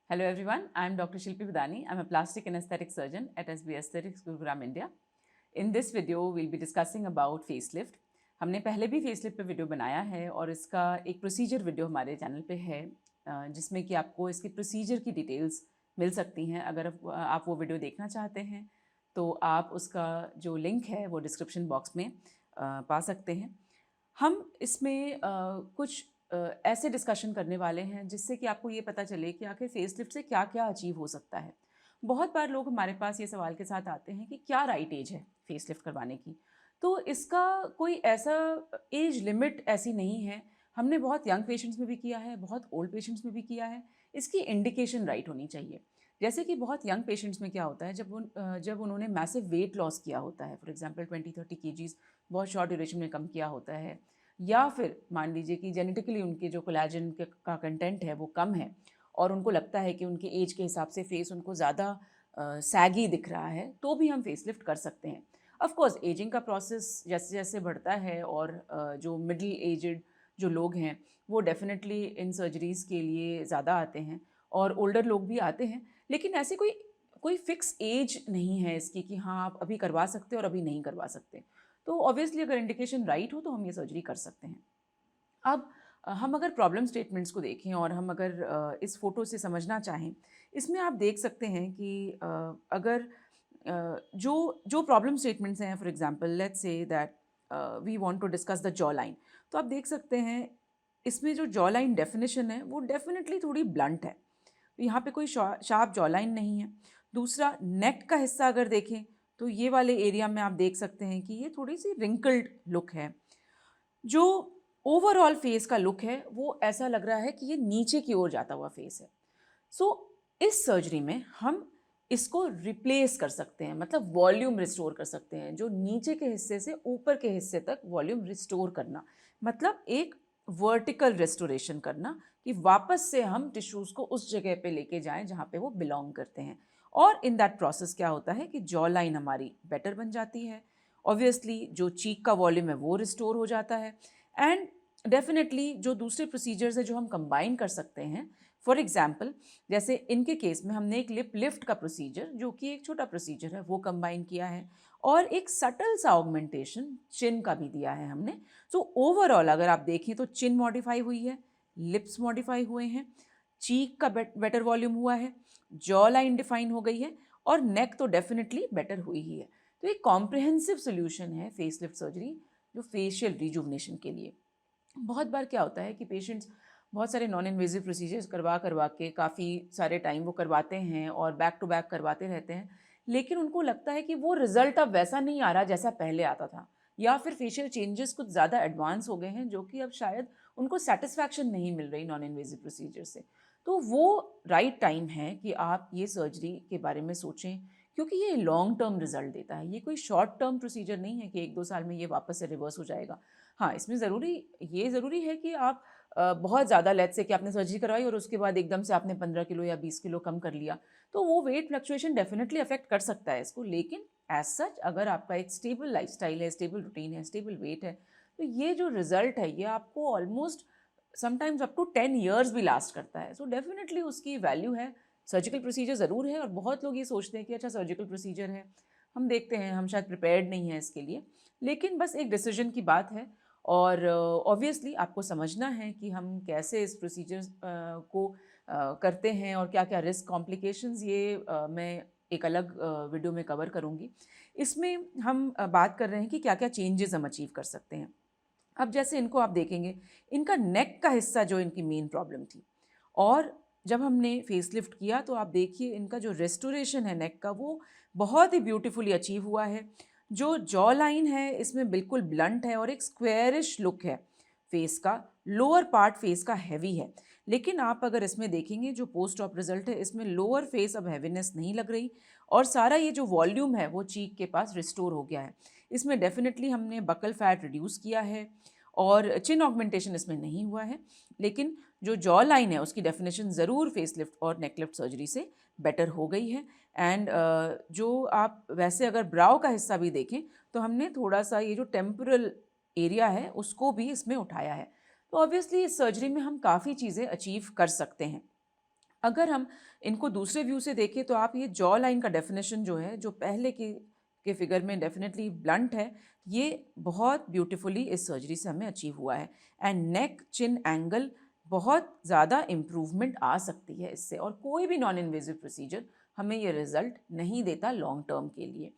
Hello everyone, I am Dr. Shilpi Vidani. I am a plastic and aesthetic surgeon at SB Aesthetics Gurugram, India. In this video, we'll be discussing about facelift. हमने पहले भी facelift पे video बनाया है और इसका एक procedure video हमारे चैनल पे है जिसमें कि आपको इसकी प्रोसीजर की डिटेल्स मिल सकती हैं। अगर आप वो वीडियो देखना चाहते हैं तो आप उसका जो लिंक है वो डिस्क्रिप्शन बॉक्स में पा सकते हैं। हम इसमें कुछ ऐसे डिस्कशन करने वाले हैं जिससे कि आपको ये पता चले कि आखिर फेसलिफ्ट से क्या क्या अचीव हो सकता है। बहुत बार लोग हमारे पास ये सवाल के साथ आते हैं कि क्या राइट एज है फेसलिफ्ट करवाने की। तो इसका कोई ऐसा एज लिमिट ऐसी नहीं है। हमने बहुत यंग पेशेंट्स में भी किया है, बहुत ओल्ड पेशेंट्स में भी किया है। इसकी इंडिकेशन राइट होनी चाहिए। जैसे कि बहुत यंग पेशेंट्स में क्या होता है, जब उन्होंने मैसिव वेट लॉस किया होता है, फॉर एग्जांपल 20-30 केजीज बहुत शॉर्ट ड्यूरेशन में कम किया होता है, या फिर मान लीजिए कि जेनेटिकली उनके जो कोलेजन का कंटेंट है वो कम है और उनको लगता है कि उनके एज के हिसाब से फेस उनको ज़्यादा सैगी दिख रहा है, तो भी हम फेसलिफ्ट कर सकते हैं। ऑफ कोर्स एजिंग का प्रोसेस जैसे जैसे बढ़ता है और जो मिडिल एजड जो लोग हैं वो डेफिनेटली इन सर्जरीज़ के लिए ज़्यादा आते हैं और ओल्डर लोग भी आते हैं, लेकिन ऐसे कोई कोई फिक्स एज नहीं है इसकी कि हाँ आप अभी करवा सकते हो और अभी नहीं करवा सकते। तो ऑब्वियसली अगर इंडिकेशन राइट हो तो हम ये सर्जरी कर सकते हैं। अब हम अगर प्रॉब्लम स्टेटमेंट्स को देखें और हम अगर इस फ़ोटो से समझना चाहें, इसमें आप देख सकते हैं कि अगर जो जो प्रॉब्लम स्टेटमेंट्स हैं, for example let's say that we want to discuss the jaw line. तो आप देख सकते हैं इसमें जो जॉ लाइन डेफिनेशन है वो डेफिनेटली थोड़ी ब्लंट है। तो यहाँ पे कोई शार्प जॉ लाइन नहीं है। दूसरा, नेक का हिस्सा अगर देखें तो ये वाले एरिया में आप देख सकते हैं कि ये थोड़ी सी रिंकल्ड लुक है। जो ओवरऑल फेस का लुक है वो ऐसा लग रहा है कि ये नीचे की ओर जाता हुआ फेस है। सो इस सर्जरी में हम इसको रिप्लेस कर सकते हैं, मतलब वॉल्यूम रिस्टोर कर सकते हैं। जो नीचे के हिस्से से ऊपर के हिस्से तक वॉल्यूम रिस्टोर करना, मतलब एक वर्टिकल रेस्टोरेशन करना कि वापस से हम टिश्यूज़ को उस जगह पे लेके जाएं जहाँ पे वो बिलोंग करते हैं। और इन दैट प्रोसेस क्या होता है कि जॉ लाइन हमारी बेटर बन जाती है। ऑब्वियसली जो चीक का वॉल्यूम है वो रिस्टोर हो जाता है। एंड डेफिनेटली जो दूसरे प्रोसीजर्स है जो हम कंबाइन कर सकते हैं, फॉर एग्जाम्पल जैसे इनके केस में हमने एक लिप लिफ्ट का प्रोसीजर जो कि एक छोटा प्रोसीजर है वो कंबाइन किया है और एक सटल सा ऑगमेंटेशन चिन का भी दिया है हमने। सो ओवरऑल अगर आप देखें तो चिन मॉडिफाई हुई है, लिप्स मॉडिफाई हुए हैं, चीक का बेटर वॉल्यूम हुआ है, जॉ लाइन डिफाइन हो गई है और नेक तो डेफिनेटली बेटर हुई ही है। तो एक कॉम्प्रिहेंसिव सोल्यूशन है फेसलिफ्ट सर्जरी जो फेशियल रिजुवनेशन के लिए। बहुत बार क्या होता है कि पेशेंट्स बहुत सारे नॉन इन्वेजिव प्रोसीजर्स करवा करवा के काफ़ी सारे टाइम वो करवाते हैं और बैक टू बैक करवाते रहते हैं, लेकिन उनको लगता है कि वो रिजल्ट अब वैसा नहीं आ रहा जैसा पहले आता था, या फिर फेशियल चेंजेस कुछ ज़्यादा एडवांस हो गए हैं जो कि अब शायद उनको सेटिस्फैक्शन नहीं मिल रही नॉन इन्वेजिव प्रोसीजर से। तो वो राइट टाइम है कि आप ये सर्जरी के बारे में सोचें, क्योंकि ये लॉन्ग टर्म रिजल्ट देता है। ये कोई शॉर्ट टर्म प्रोसीजर नहीं है कि 1-2 साल में ये वापस से रिवर्स हो जाएगा। हाँ, इसमें ज़रूरी है कि आप बहुत ज़्यादा लेट्स से कि आपने सर्जरी करवाई और उसके बाद एकदम से आपने 15 किलो या 20 किलो कम कर लिया, तो वो वेट फ्लक्चुएशन डेफिनेटली अफेक्ट कर सकता है इसको। लेकिन एज सच अगर आपका एक स्टेबल लाइफस्टाइल है, स्टेबल रूटीन है, स्टेबल वेट है, तो ये जो रिजल्ट है ये आपको almost sometimes up to 10 years भी लास्ट करता है। सो डेफिनेटली उसकी वैल्यू है। सर्जिकल प्रोसीजर ज़रूर है और बहुत लोग ये सोचते हैं कि अच्छा सर्जिकल प्रोसीजर है, हम देखते हैं हम शायद प्रिपेयर्ड नहीं हैं इसके लिए, लेकिन बस एक डिसीजन की बात है। और ऑब्वियसली आपको समझना है कि हम कैसे इस प्रोसीजर को करते हैं और क्या क्या रिस्क कॉम्प्लिकेशंस, ये मैं एक अलग वीडियो में कवर करूँगी। इसमें हम बात कर रहे हैं कि क्या क्या चेंजेस हम अचीव कर सकते हैं। अब जैसे इनको आप देखेंगे, इनका नेक का हिस्सा जो इनकी मेन प्रॉब्लम थी, और जब हमने फेसलिफ्ट किया तो आप देखिए इनका जो रेस्टोरेशन है नेक का वो बहुत ही ब्यूटीफुली अचीव हुआ है। जो जॉ लाइन है इसमें बिल्कुल ब्लंट है और एक स्क्वेरिश लुक है फेस का। लोअर पार्ट फेस का हैवी है, लेकिन आप अगर इसमें देखेंगे जो पोस्ट ऑप रिजल्ट है इसमें लोअर फेस अब हैवीनेस नहीं लग रही और सारा ये जो वॉल्यूम है वो चीक के पास रिस्टोर हो गया है। इसमें डेफिनेटली हमने बकल फैट रिड्यूस किया है और चिन ऑगमेंटेशन इसमें नहीं हुआ है, लेकिन जो जॉ लाइन है उसकी डेफिनेशन ज़रूर फेसलिफ्ट और नेकलिफ्ट सर्जरी से बेटर हो गई है। एंड जो आप वैसे अगर ब्राउ का हिस्सा भी देखें तो हमने थोड़ा सा ये जो टेम्पोरल एरिया है उसको भी इसमें उठाया है। तो ऑब्वियसली इस सर्जरी में हम काफ़ी चीज़ें अचीव कर सकते हैं। अगर हम इनको दूसरे व्यू से देखें तो आप ये जॉ लाइन का डेफिनेशन जो है, जो पहले के फिगर में डेफिनेटली ब्लंट है, ये बहुत ब्यूटीफुली इस सर्जरी से हमें अचीव हुआ है। एंड नेक चिन एंगल बहुत ज़्यादा इम्प्रूवमेंट आ सकती है इससे, और कोई भी नॉन इन्वेजिव प्रोसीजर हमें ये रिजल्ट नहीं देता लॉन्ग टर्म के लिए।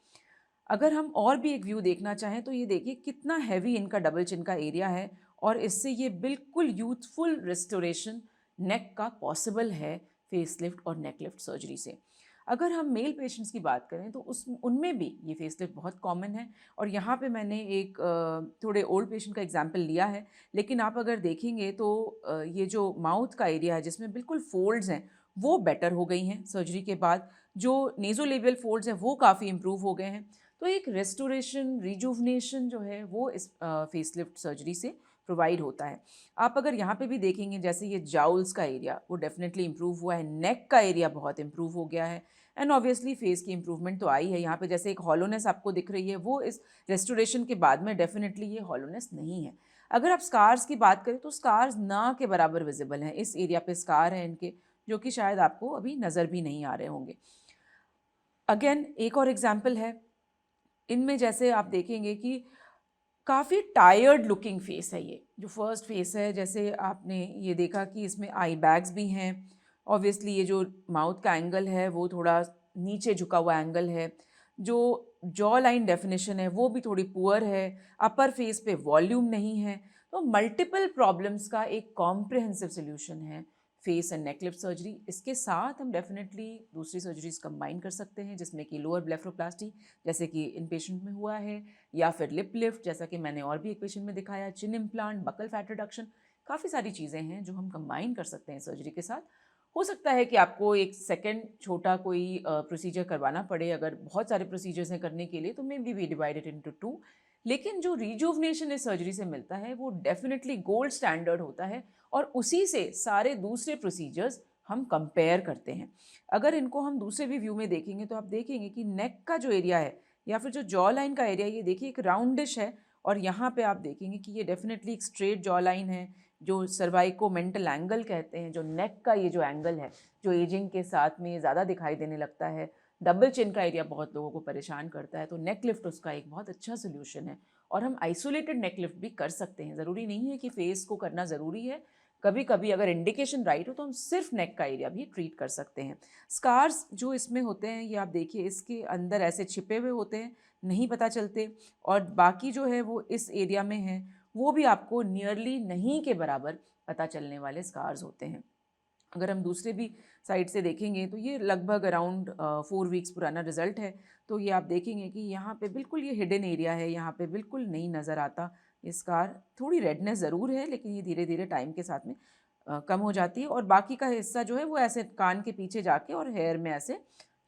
अगर हम और भी एक व्यू देखना चाहें तो ये देखिए कितना हैवी इनका डबल चिन का एरिया है, और इससे ये बिल्कुल यूथफुल रिस्टोरेशन नेक का पॉसिबल है फेसलिफ्ट और नेक लिफ्ट सर्जरी से। अगर हम मेल पेशेंट्स की बात करें तो उनमें भी ये फेसलिफ्ट बहुत कॉमन है, और यहाँ पे मैंने एक थोड़े ओल्ड पेशेंट का एग्जांपल लिया है, लेकिन आप अगर देखेंगे तो ये जो माउथ का एरिया है जिसमें बिल्कुल फोल्ड्स हैं वो बेटर हो गई हैं सर्जरी के बाद। जो नेज़ोलेबियल फोल्ड्स हैं वो काफ़ी इम्प्रूव हो गए हैं। तो एक रेस्टोरेशन, रिजुवनेशन जो है वो इस फेसलिफ्ट सर्जरी से प्रोवाइड होता है। आप अगर यहाँ पे भी देखेंगे, जैसे ये जाउल्स का एरिया वो डेफिनेटली इम्प्रूव हुआ है, नेक का एरिया बहुत इम्प्रूव हो गया है, एंड ऑब्वियसली फेस की इम्प्रूवमेंट तो आई है। यहाँ पे जैसे एक हॉलोनेस आपको दिख रही है, वो इस रेस्टोरेशन के बाद में डेफिनेटली ये हॉलोनेस नहीं है। अगर आप स्कार्स की बात करें तो स्कार्स ना के बराबर विजिबल हैं। इस एरिया पे स्कार हैं इनके, जो कि शायद आपको अभी नज़र भी नहीं आ रहे होंगे। अगेन एक और एग्जाम्पल है, इनमें जैसे आप देखेंगे कि काफ़ी टायर्ड लुकिंग फेस है। ये जो फर्स्ट फेस है, जैसे आपने ये देखा कि इसमें आई बैग्स भी हैं। ऑब्वियसली ये जो माउथ का एंगल है वो थोड़ा नीचे झुका हुआ एंगल है। जो जॉ लाइन डेफिनेशन है वो भी थोड़ी पुअर है। अपर फेस पे वॉल्यूम नहीं है। तो मल्टीपल प्रॉब्लम्स का एक कॉम्प्रिहेंसिव सोल्यूशन है face and neck lift surgery. इसके साथ हम डेफिनेटली दूसरी सर्जरीज कंबाइन कर सकते हैं, जिसमें कि लोअर ब्लेफरोप्लास्टी जैसे कि इन पेशेंट में हुआ है, या फिर लिप लिफ्ट जैसा कि मैंने और भी एक पेशेंट में दिखाया, चिन इम्प्लांट, बकल फैट रिडक्शन। काफ़ी सारी चीज़ें हैं जो हम कंबाइन कर सकते हैं सर्जरी के साथ। हो सकता है कि आपको एक सेकेंड छोटा कोई प्रोसीजर करवाना पड़े। अगर बहुत सारे प्रोसीजर्स हैं करने के लिए तो maybe we divided into 2, लेकिन जो रिजुवनेशन इस सर्जरी से मिलता है वो डेफिनेटली गोल्ड स्टैंडर्ड होता है, और उसी से सारे दूसरे प्रोसीजर्स हम कंपेयर करते हैं। अगर इनको हम दूसरे भी व्यू में देखेंगे तो आप देखेंगे कि नेक का जो एरिया है या फिर जो जॉ लाइन का एरिया, ये देखिए एक राउंडिश है, और यहाँ पे आप देखेंगे कि ये डेफिनेटली एक स्ट्रेट जॉ लाइन है। जो सर्वाइकोमेंटल एंगल कहते हैं, जो नेक का ये जो एंगल है, जो एजिंग के साथ में ज़्यादा दिखाई देने लगता है। डबल चिन का एरिया बहुत लोगों को परेशान करता है, तो नेक लिफ्ट उसका एक बहुत अच्छा सोल्यूशन है। और हम आइसोलेटेड नेक लिफ्ट भी कर सकते हैं, ज़रूरी नहीं है कि फेस को करना ज़रूरी है। कभी कभी अगर इंडिकेशन राइट हो तो हम सिर्फ नेक का एरिया भी ट्रीट कर सकते हैं। स्कार्स जो इसमें होते हैं, ये आप देखिए इसके अंदर ऐसे छिपे हुए होते हैं, नहीं पता चलते, और बाकी जो है वो इस एरिया में है, वो भी आपको नियरली नहीं के बराबर पता चलने वाले स्कार्स होते हैं। अगर हम दूसरे भी साइड से देखेंगे तो ये लगभग अराउंड 4 वीक्स पुराना रिजल्ट है। तो ये आप देखेंगे कि यहाँ पे बिल्कुल ये हिडन एरिया है, यहाँ पे बिल्कुल नहीं नज़र आता ये स्कार। थोड़ी रेडनेस ज़रूर है, लेकिन ये धीरे धीरे टाइम के साथ में कम हो जाती है, और बाकी का हिस्सा जो है वो ऐसे कान के पीछे जाके और हेयर में ऐसे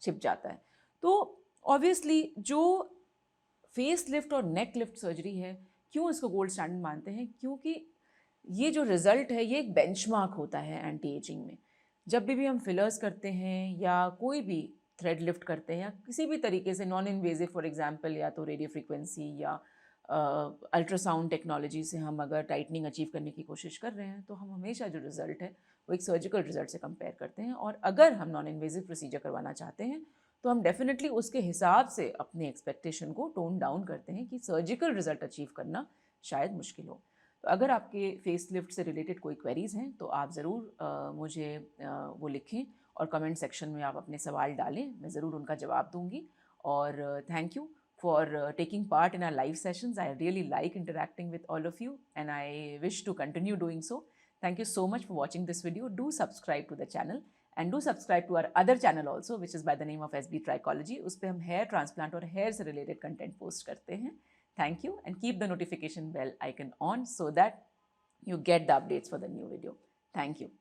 छिप जाता है। तो ऑब्वियसली जो फेस लिफ्ट और नेक लिफ्ट सर्जरी है, क्यों इसको गोल्ड स्टैंडर्ड मानते हैं? क्योंकि ये जो रिज़ल्ट है ये एक बेंचमार्क होता है एंटी एजिंग में। जब भी हम फिलर्स करते हैं या कोई भी थ्रेड लिफ्ट करते हैं या किसी भी तरीके से नॉन इन्वेजिव, फॉर एग्जांपल या तो रेडियो फ्रीक्वेंसी या अल्ट्रासाउंड टेक्नोलॉजी से हम अगर टाइटनिंग अचीव करने की कोशिश कर रहे हैं, तो हम हमेशा जो रिज़ल्ट है वो एक सर्जिकल रिजल्ट से कंपेयर करते हैं। और अगर हम नॉन इन्वेजिव प्रोसीजर करवाना चाहते हैं तो हम डेफिनेटली उसके हिसाब से अपने एक्सपेक्टेशन को टोन डाउन करते हैं कि सर्जिकल रिजल्ट अचीव करना शायद मुश्किल हो। तो अगर आपके फेस लिफ्ट से रिलेटेड कोई क्वेरीज़ हैं तो आप ज़रूर मुझे वो लिखें, और कमेंट सेक्शन में आप अपने सवाल डालें, मैं ज़रूर उनका जवाब दूंगी। और thank you for taking part in our live sessions. I really like interacting with all of you and I wish to continue doing so. Thank you so much for watching this video. Do subscribe to the channel and do subscribe to our other channel also, which is by the name of SB Trichology. उस पे हम hair transplant और hair से related content post करते हैं. Thank you and keep the notification bell icon on so that you get the updates for the new video. Thank you.